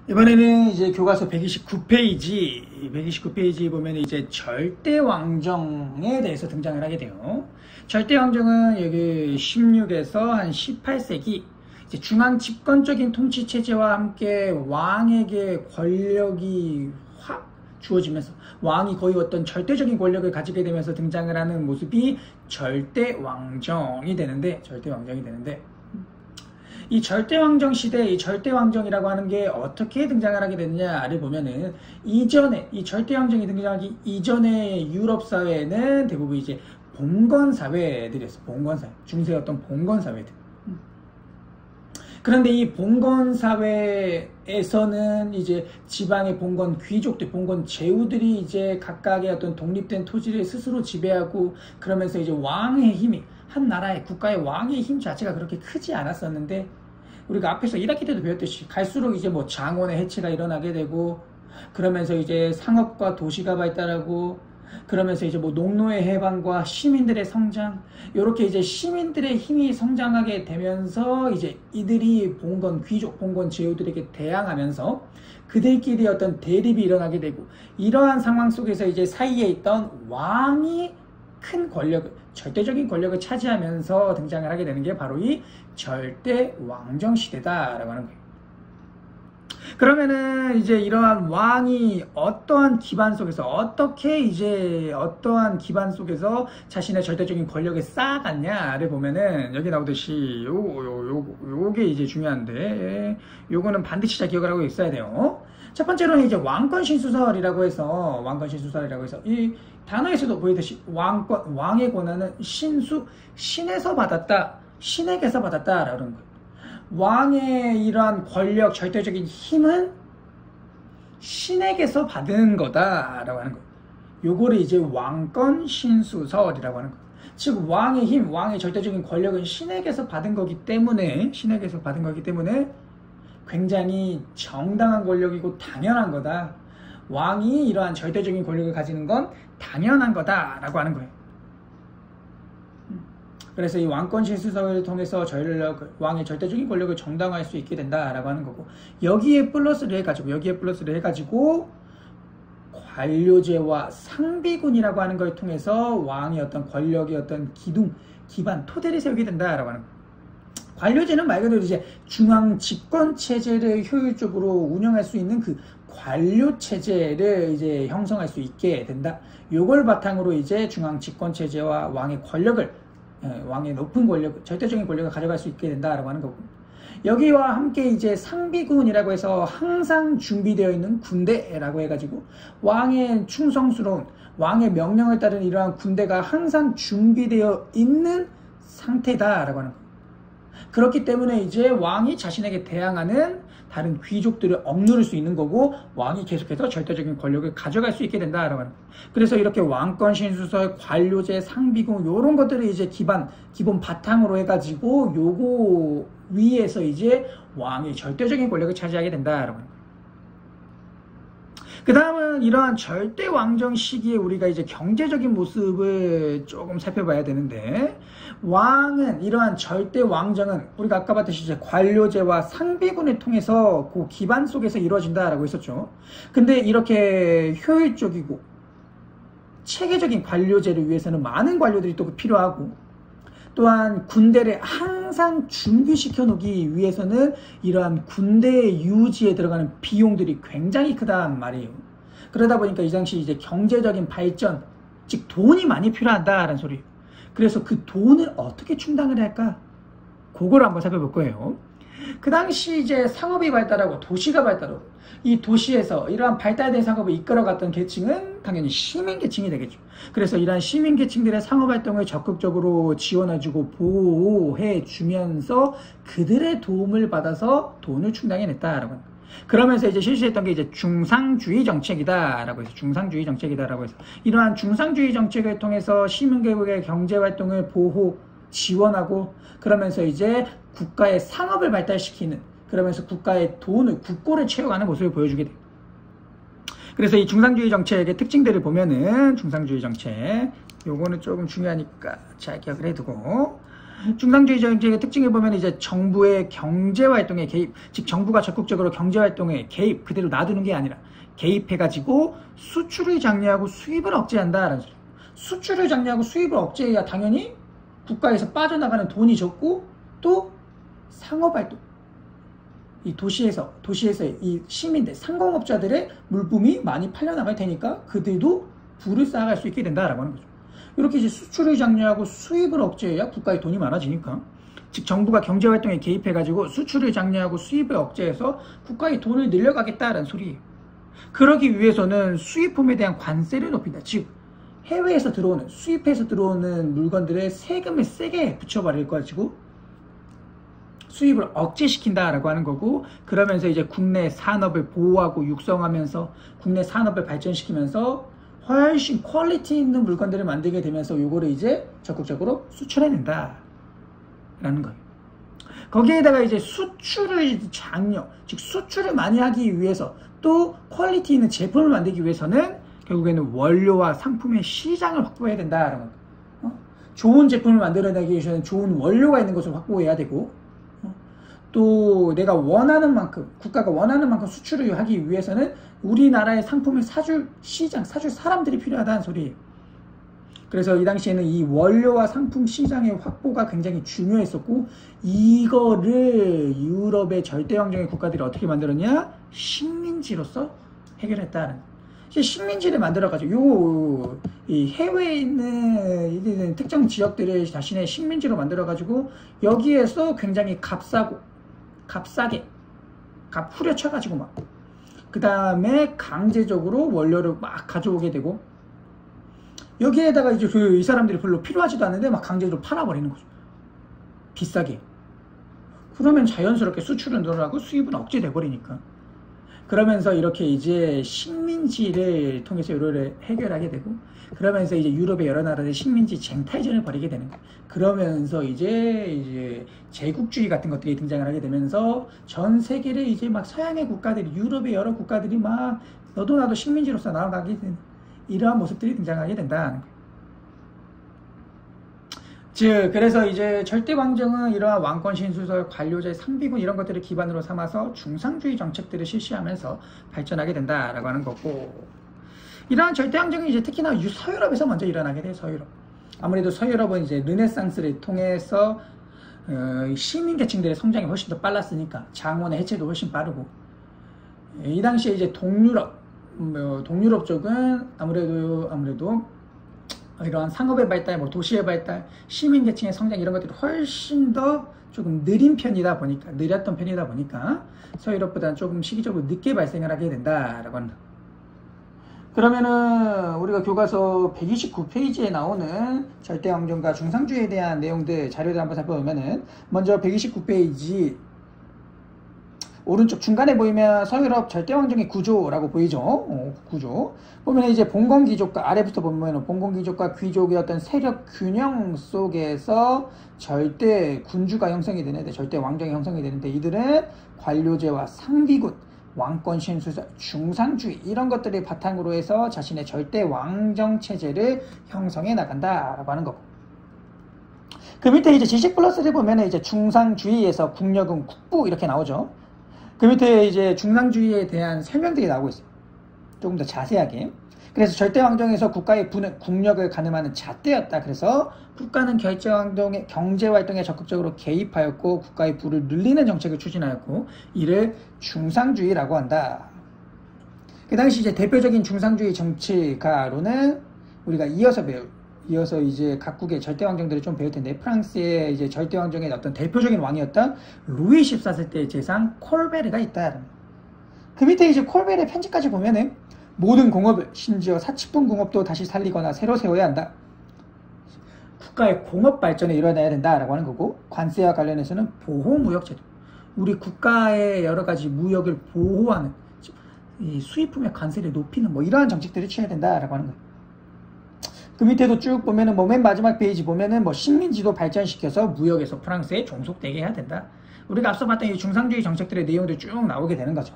이번에는 이제 교과서 129페이지 보면 이제 절대왕정에 대해서 등장을 하게 돼요. 절대왕정은 여기 16에서 한 18세기 이제 중앙 집권적인 통치 체제와 함께 왕에게 권력이 확 주어지면서 왕이 거의 어떤 절대적인 권력을 가지게 되면서 등장을 하는 모습이 절대왕정이 되는데 이 절대왕정 시대, 이 절대왕정이라고 하는 게 어떻게 등장을 하게 됐냐를 보면은 이전에, 이 절대왕정이 등장하기 이전의 유럽 사회는 대부분 이제 봉건사회들이었어. 봉건사회. 중세 어떤 봉건사회들. 그런데 이 봉건사회에서는 이제 지방의 봉건 귀족들, 봉건 제후들이 이제 각각의 어떤 독립된 토지를 스스로 지배하고 그러면서 이제 왕의 힘이 한 나라의 국가의 왕의 힘 자체가 그렇게 크지 않았었는데 우리가 앞에서 1학기 때도 배웠듯이 갈수록 이제 뭐 장원의 해체가 일어나게 되고 그러면서 이제 상업과 도시가 발달하고 그러면서 이제 뭐 농노의 해방과 시민들의 성장 이렇게 이제 시민들의 힘이 성장하게 되면서 이제 이들이 봉건 귀족, 봉건 제후들에게 대항하면서 그들끼리 어떤 대립이 일어나게 되고 이러한 상황 속에서 이제 사이에 있던 왕이 큰 권력을 절대적인 권력을 차지하면서 등장을 하게 되는 게 바로 이 절대왕정 시대다라고 하는 거예요. 그러면은 이제 이러한 왕이 어떠한 기반 속에서 어떠한 기반 속에서 자신의 절대적인 권력을 쌓아갔냐를 보면은 여기 나오듯이 요게 이제 중요한데 요거는 반드시 잘 기억을 하고 있어야 돼요. 첫 번째로는 이제 왕권신수설이라고 해서 이 단어에서도 보이듯이 왕의 권한은 신에서 받았다, 신에게서 받았다라는 거예요. 왕의 이러한 권력, 절대적인 힘은 신에게서 받은 거다라고 하는 거예요. 요거를 이제 왕권신수설이라고 하는 거예요. 즉 왕의 힘, 왕의 절대적인 권력은 신에게서 받은 거기 때문에 굉장히 정당한 권력이고 당연한 거다. 왕이 이러한 절대적인 권력을 가지는 건 당연한 거다라고 하는 거예요. 그래서 이 왕권신수설을 통해서 왕의 절대적인 권력을 정당화할 수 있게 된다라고 하는 거고 여기에 플러스를 해가지고 관료제와 상비군이라고 하는 걸 통해서 왕의 어떤 권력의 어떤 기반, 토대를 세우게 된다라고 하는 거예요. 관료제는 말 그대로 이제 중앙 집권 체제를 효율적으로 운영할 수 있는 그 관료 체제를 이제 형성할 수 있게 된다. 요걸 바탕으로 이제 중앙 집권 체제와 왕의 높은 권력, 절대적인 권력을 가져갈 수 있게 된다라고 하는 거고. 여기와 함께 이제 상비군이라고 해서 항상 준비되어 있는 군대라고 해가지고 왕의 충성스러운 왕의 명령을 따르는 이러한 군대가 항상 준비되어 있는 상태다라고 하는 거예요. 그렇기 때문에 이제 왕이 자신에게 대항하는 다른 귀족들을 억누를 수 있는 거고 왕이 계속해서 절대적인 권력을 가져갈 수 있게 된다라고 하는 거예요. 그래서 이렇게 왕권신수설, 관료제, 상비군 이런 것들을 이제 기본 바탕으로 해가지고 요거 위에서 이제 왕이 절대적인 권력을 차지하게 된다라고 하는 거예요. 그 다음은 이러한 절대왕정 시기에 우리가 이제 경제적인 모습을 조금 살펴봐야 되는데 이러한 절대왕정은 우리가 아까 봤듯이 이제 관료제와 상비군을 통해서 그 기반 속에서 이루어진다라고 했었죠. 근데 이렇게 효율적이고 체계적인 관료제를 위해서는 많은 관료들이 또 필요하고 또한 군대를 항상 준비시켜 놓기 위해서는 이러한 군대 유지에 들어가는 비용들이 굉장히 크단 말이에요. 그러다 보니까 이 당시 이제 경제적인 발전, 즉 돈이 많이 필요하다라는 소리예요. 그래서 그 돈을 어떻게 충당을 할까? 그걸 한번 살펴볼 거예요. 그 당시 이제 상업이 발달하고 도시가 발달하고 이 도시에서 이러한 발달된 상업을 이끌어갔던 계층은 당연히 시민계층이 되겠죠. 그래서 이러한 시민계층들의 상업활동을 적극적으로 지원해주고 보호해주면서 그들의 도움을 받아서 돈을 충당해냈다라고 합니다. 그러면서 이제 실시했던 게 이제 중상주의 정책이다라고 해서 이러한 중상주의 정책을 통해서 시민계급의 경제활동을 지원하고 그러면서 이제 국가의 상업을 발달시키는 그러면서 국가의 국고를 채워가는 모습을 보여주게 돼요. 그래서 이 중상주의 정책의 특징들을 보면은 중상주의 정책 요거는 조금 중요하니까 잘 기억을 해두고 중상주의 정책의 특징을 보면 이제 정부의 경제활동에 개입, 즉 정부가 적극적으로 경제활동에 개입, 그대로 놔두는 게 아니라 개입해가지고 수출을 장려하고 수입을 억제한다라는 소리. 수출을 장려하고 수입을 억제해야 당연히 국가에서 빠져나가는 돈이 적고 또 상업활동, 이 도시에서 이 시민들, 상공업자들의 물품이 많이 팔려나갈 테니까 그들도 부를 쌓아갈 수 있게 된다라고 하는 거죠. 이렇게 이제 수출을 장려하고 수입을 억제해야 국가에 돈이 많아지니까, 즉 정부가 경제활동에 개입해가지고 수출을 장려하고 수입을 억제해서 국가의 돈을 늘려가겠다라는 소리예요. 그러기 위해서는 수입품에 대한 관세를 높인다. 즉 해외에서 들어오는, 수입해서 들어오는 물건들의 세금을 세게 붙여버릴 가지고 수입을 억제시킨다라고 하는 거고, 그러면서 이제 국내 산업을 보호하고 육성하면서 국내 산업을 발전시키면서 훨씬 퀄리티 있는 물건들을 만들게 되면서 요거를 이제 적극적으로 수출해낸다 라는 거예요. 거기에다가 이제 수출을 장려, 즉 수출을 많이 하기 위해서 또 퀄리티 있는 제품을 만들기 위해서는 결국에는 원료와 상품의 시장을 확보해야 된다라는 거예요. 좋은 제품을 만들어내기 위해서는 좋은 원료가 있는 것을 확보해야 되고, 또 내가 원하는 만큼, 국가가 원하는 만큼 수출을 하기 위해서는 우리나라의 상품을 사줄 시장, 사줄 사람들이 필요하다는 소리예요. 그래서 이 당시에는 이 원료와 상품 시장의 확보가 굉장히 중요했었고, 이거를 유럽의 절대왕정의 국가들이 어떻게 만들었냐? 식민지로서 해결했다는. 식민지를 만들어가지고 이 해외에 있는 특정 지역들을 자신의 식민지로 만들어가지고 여기에서 굉장히 값싸게 값 후려쳐가지고 막 그 다음에 강제적으로 원료를 막 가져오게 되고, 여기에다가 이제 이 사람들이 별로 필요하지도 않은데 막 강제적으로 팔아버리는 거죠. 비싸게. 그러면 자연스럽게 수출은 늘어나고 수입은 억제돼 버리니까. 그러면서 이렇게 이제 식민지를 통해서 이거를 해결하게 되고, 그러면서 이제 유럽의 여러 나라들 식민지 쟁탈전을 벌이게 되는 거예요. 그러면서 이제 제국주의 같은 것들이 등장을 하게 되면서 전 세계를 이제 막 서양의 국가들이, 유럽의 여러 국가들이 막 너도 나도 식민지로서 나아가게 되는 이러한 모습들이 등장하게 된다는 거예요. 즉 그래서 이제 절대왕정은 이러한 왕권 신수설, 관료제, 상비군 이런 것들을 기반으로 삼아서 중상주의 정책들을 실시하면서 발전하게 된다라고 하는 거고, 이러한 절대왕정이 이제 특히나 서유럽에서 먼저 일어나게 돼요. 서유럽. 아무래도 서유럽은 이제 르네상스를 통해서 시민계층들의 성장이 훨씬 더 빨랐으니까 장원의 해체도 훨씬 빠르고, 이 당시에 이제 동유럽 쪽은 아무래도 이러한 상업의 발달, 도시의 발달, 시민계층의 성장 이런 것들이 훨씬 더 조금 느렸던 편이다 보니까 서유럽보다는 조금 시기적으로 늦게 발생을 하게 된다라고 합니다. 그러면은 우리가 교과서 129페이지에 나오는 절대왕정과 중상주의에 대한 내용들 자료들 한번 살펴보면은, 먼저 129페이지 오른쪽 중간에 보이면 서유럽 절대왕정의 구조라고 보이죠. 구조 보면 이제 봉건귀족과, 아래부터 보면 봉건귀족과 귀족의 어떤 세력 균형 속에서 절대 군주가 형성이 되는데, 절대왕정이 형성이 되는데, 이들은 관료제와 상비군, 왕권 신수설, 중상주의 이런 것들을 바탕으로 해서 자신의 절대왕정 체제를 형성해 나간다라고 하는 거고, 그 밑에 이제 지식 플러스를 보면 이제 중상주의에서 국력은 국부 이렇게 나오죠. 그 밑에 이제 중상주의에 대한 설명들이 나오고 있어요. 조금 더 자세하게. 그래서 절대왕정에서 국가의 부는 국력을 가늠하는 잣대였다. 그래서 국가는 경제활동에 적극적으로 개입하였고 국가의 부를 늘리는 정책을 추진하였고, 이를 중상주의라고 한다. 그 당시 이제 대표적인 중상주의 정치가로는 우리가 이어서 이제 각국의 절대왕정들을 좀 배울 텐데, 프랑스의 이제 절대왕정의 어떤 대표적인 왕이었던 루이 14세 제상 콜베르가 있다. 그 밑에 이제 콜베르의 편지까지 보면은 모든 공업을, 심지어 사치품 공업도 다시 살리거나 새로 세워야 한다. 국가의 공업 발전이 일어나야 된다라고 하는 거고, 관세와 관련해서는 보호무역제도, 우리 국가의 여러 가지 무역을 보호하는, 이 수입품의 관세를 높이는 이러한 정책들을 취해야 된다라고 하는 거예요. 그 밑에도 쭉 보면은 맨 마지막 페이지 보면은 식민지도 발전시켜서 무역에서 프랑스에 종속되게 해야 된다. 우리가 앞서 봤던 이 중상주의 정책들의 내용들이 쭉 나오게 되는 거죠.